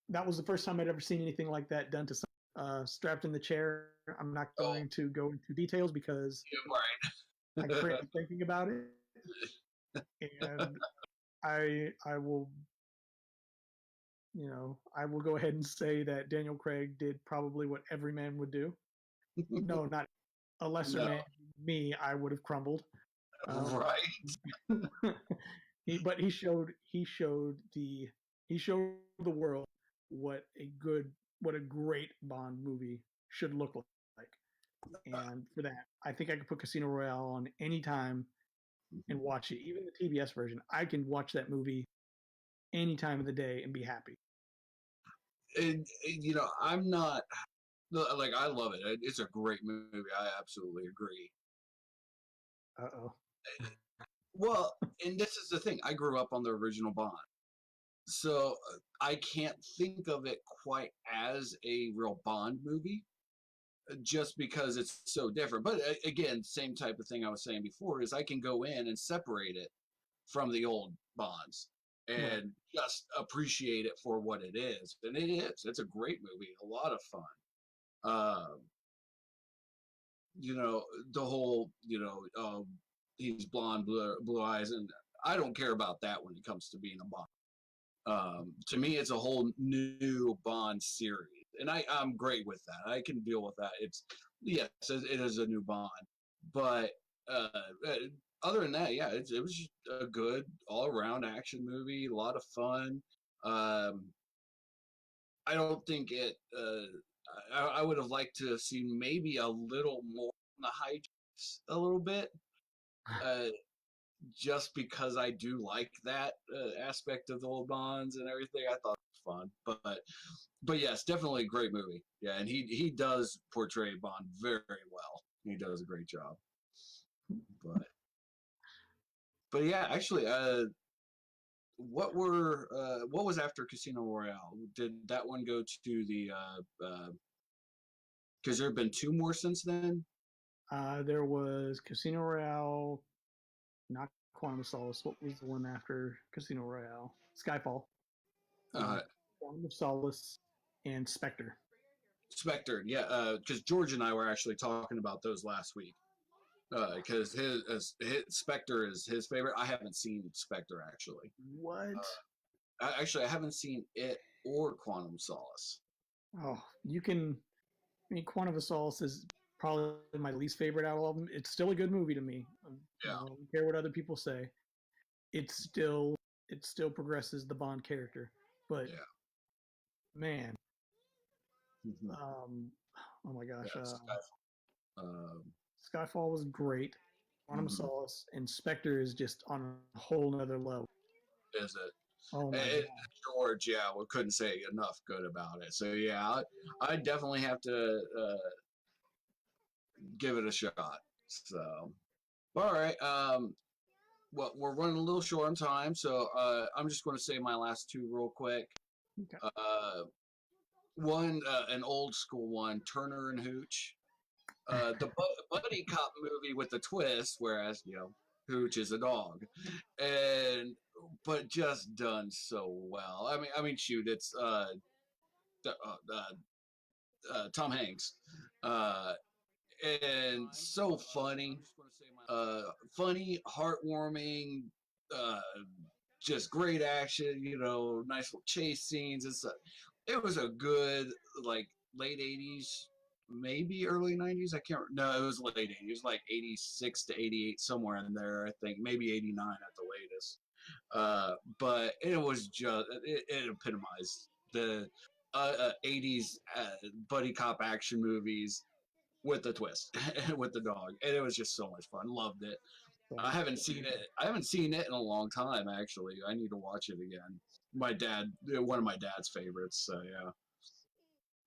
That was the first time I'd ever seen anything like that done to someone strapped in the chair. I'm not going to go into details because I cringe thinking about it. And I will, I will go ahead and say that Daniel Craig did probably what every man would do. No, not a lesser man. Me, I would have crumbled. Right. But he showed the world what a great Bond movie should look like. And for that, I think I could put Casino Royale on any time and watch it. Even the TBS version, I can watch that movie any time of the day and be happy. And I'm not like, I love it. It's a great movie. I absolutely agree. Uh-oh. Well, and this is the thing. I grew up on the original Bond. So I can't think of it quite as a real Bond movie, just because it's so different. But again, same type of thing I was saying before is I can go in and separate it from the old Bonds and just appreciate it for what it is. And it is. It's a great movie, a lot of fun. The whole, he's blonde, blue eyes, and I don't care about that when it comes to being a Bond. To me, it's a whole new Bond series, and I'm great with that. I can deal with that. Yes, it is a new Bond, but other than that, yeah, it was just a good all-around action movie, a lot of fun. I don't think it. I would have liked to have seen maybe a little more on the hijinks, a little bit. Just because I do like that aspect of the old Bonds and everything. I thought it was fun. But yes, definitely a great movie. Yeah, and he does portray Bond very well. He does a great job. But yeah, actually, what was after Casino Royale? Did that one go to the because there have been two more since then? There was Casino Royale, not Quantum of Solace. What was the one after Casino Royale? Skyfall. Uh, Quantum of Solace and Spectre. Spectre, yeah, because George and I were actually talking about those last week. Because his Spectre is his favorite. I haven't seen Spectre actually. What? Actually, I haven't seen it or Quantum Solace. Oh, you can. I mean, Quantum of Solace is probably my least favorite out of all of them. It's still a good movie to me. Yeah. I don't care what other people say. It still progresses the Bond character, but Yeah. man, oh my gosh, Yeah, Skyfall was great. Quantum of Solace and Spectre is just on a whole nother level. Is it? Oh my god. George, yeah, we couldn't say enough good about it. So yeah, I definitely have to give it a shot. So, all right. Well, we're running a little short on time, so I'm just going to say my last two real quick. Okay. One, an old school one, Turner and Hooch. The buddy cop movie with the twist, whereas Hooch is a dog, but just done so well. I mean, shoot, it's Tom Hanks, and so funny, heartwarming, just great action. Nice little chase scenes. It was a good like late '80s, maybe early '90s. I can't. No, it was late '80s. It was like '86 to '88, somewhere in there. I think maybe '89 at the latest. But it was just it epitomized the '80s buddy cop action movies with the twist, with the dog, and it was just so much fun. Loved it. I haven't seen it in a long time. Actually, I need to watch it again. One of my dad's favorites. So yeah.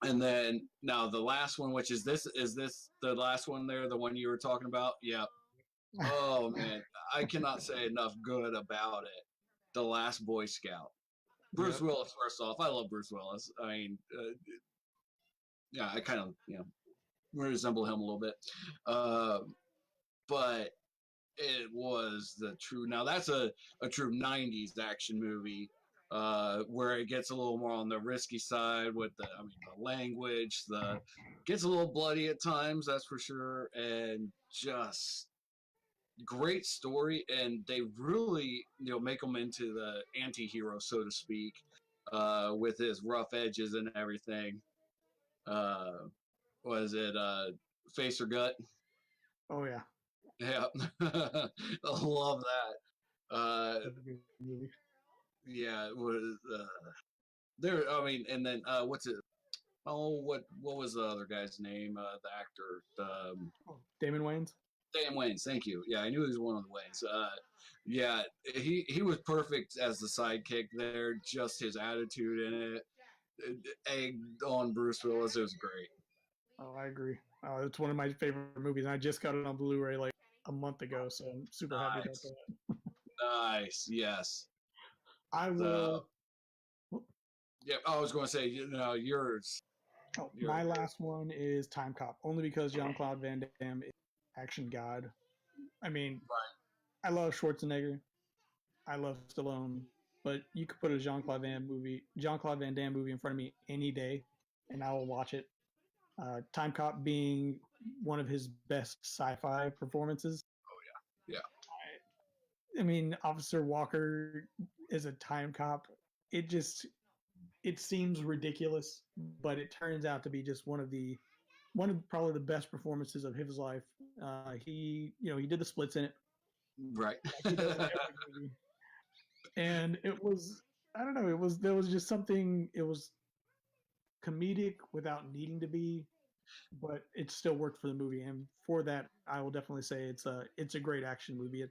And then now the last one, which is this the last one there, the one you were talking about? Yeah. Oh man, I cannot say enough good about it. The Last Boy Scout. Bruce Willis. First off, I love Bruce Willis. I mean, yeah, I kind of resemble him a little bit, but it was the true. Now that's a true '90s action movie. Where it gets a little more on the risky side with the language, gets a little bloody at times, that's for sure, and just great story. And they really, make him into the anti-hero, so to speak, with his rough edges and everything. Was it Face or Gut? Oh yeah. Yeah, I love that. Yeah, it was there. I mean, and then what's it? Oh, what was the other guy's name? The actor, Damon Wayans. Damon Wayans. Thank you. Yeah, I knew he was one of the Wayans. Yeah, he was perfect as the sidekick there. Just his attitude in it, egged on Bruce Willis. It was great. Oh, I agree. It's one of my favorite movies, and I just got it on Blu-ray like a month ago, so I'm super happy about that. Nice. Yes. I will. Yeah, I was going to say, yours. My last one is Time Cop, only because Jean-Claude Van Damme is action god. I mean, I love Schwarzenegger, I love Stallone, but you could put a Jean-Claude Van Damme movie in front of me any day, and I will watch it. Time Cop being one of his best sci-fi performances. Oh yeah. I mean, Officer Walker is a time cop. It seems ridiculous, but it turns out to be just one of probably the best performances of his life. He did the splits in it, right? And it was, I don't know, there was just something. It was comedic without needing to be, but it still worked for the movie. And for that, I will definitely say it's a great action movie.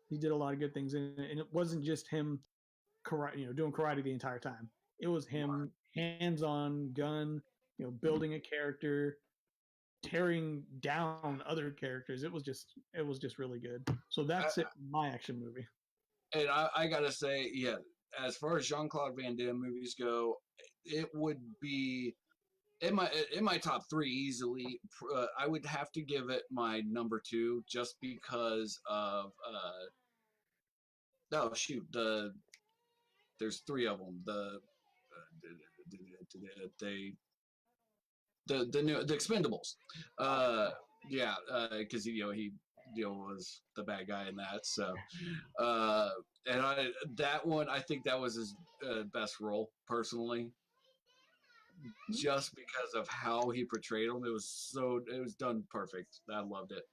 He did a lot of good things in it, and it wasn't just him karate, doing karate the entire time. It was him hands-on gun, building a character, tearing down other characters. It was just really good. So that's it. My action movie. And I gotta say, yeah, as far as Jean-Claude Van Damme movies go, it would be in my top three easily. I would have to give it my number two just because of oh shoot, there's three of them. The Expendables. Yeah, because he was the bad guy in that. So, and that one, I think that was his best role personally, just because of how he portrayed him. It was done perfect. I loved it.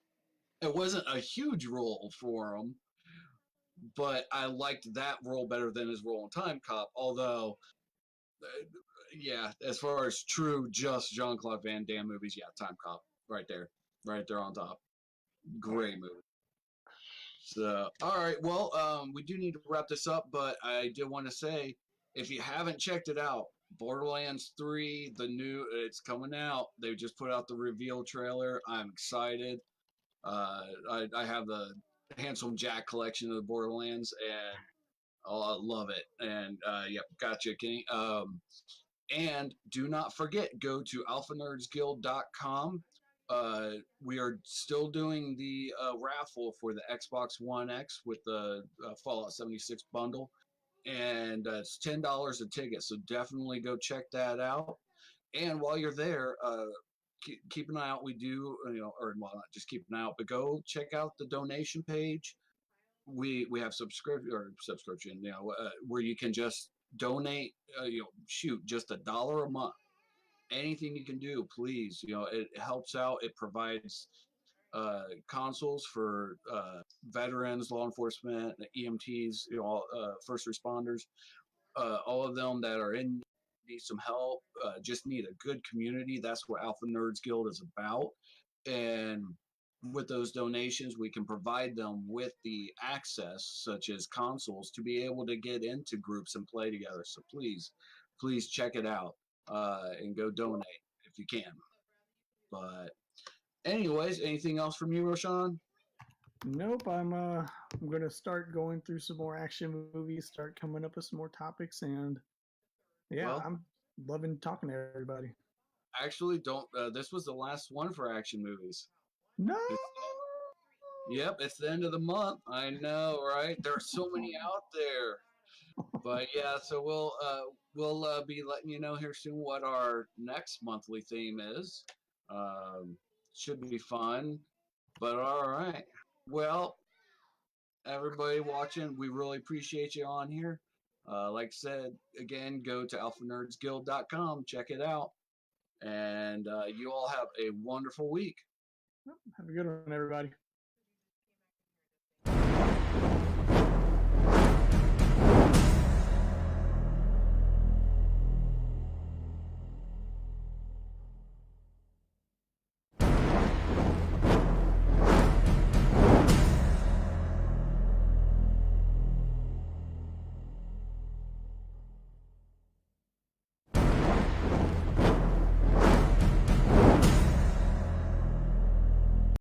It wasn't a huge role for him, but I liked that role better than his role in Time Cop. Although, yeah, as far as true just Jean-Claude Van Damme movies, yeah, Time Cop, right there on top. Great movie. So, all right, well, we do need to wrap this up, but I did want to say, if you haven't checked it out, Borderlands 3, it's coming out. They just put out the reveal trailer. I'm excited. I have the Handsome Jack collection of the Borderlands, and I love it. And yep, gotcha, Kenny. And do not forget, go to alphanerdsguild.com. We are still doing the raffle for the Xbox One X with the Fallout 76 bundle, and it's $10 a ticket. So definitely go check that out. And while you're there, keep an eye out. We do, or well, not just keep an eye out, but go check out the donation page. We have subscription, where you can just donate. Shoot, just $1 a month. Anything you can do, please. It helps out. It provides consoles for veterans, law enforcement, EMTs, first responders, all of them that are need some help, just need a good community. That's what Alpha Nerds Guild is about. And with those donations, we can provide them with the access, such as consoles, to be able to get into groups and play together. So please check it out. And go donate if you can. But anyways, anything else from you, Roshan? Nope. I'm gonna start going through some more action movies, start coming up with some more topics, and yeah, well, I'm loving talking to everybody. Actually, don't. This was the last one for action movies. No. Yep, it's the end of the month. I know, right? There are so many out there. But yeah, so we'll be letting you know here soon what our next monthly theme is. Should be fun. But all right. Well, everybody watching, we really appreciate you on here. Like I said, again, go to alphanerdsguild.com, check it out. And you all have a wonderful week. Have a good one, everybody.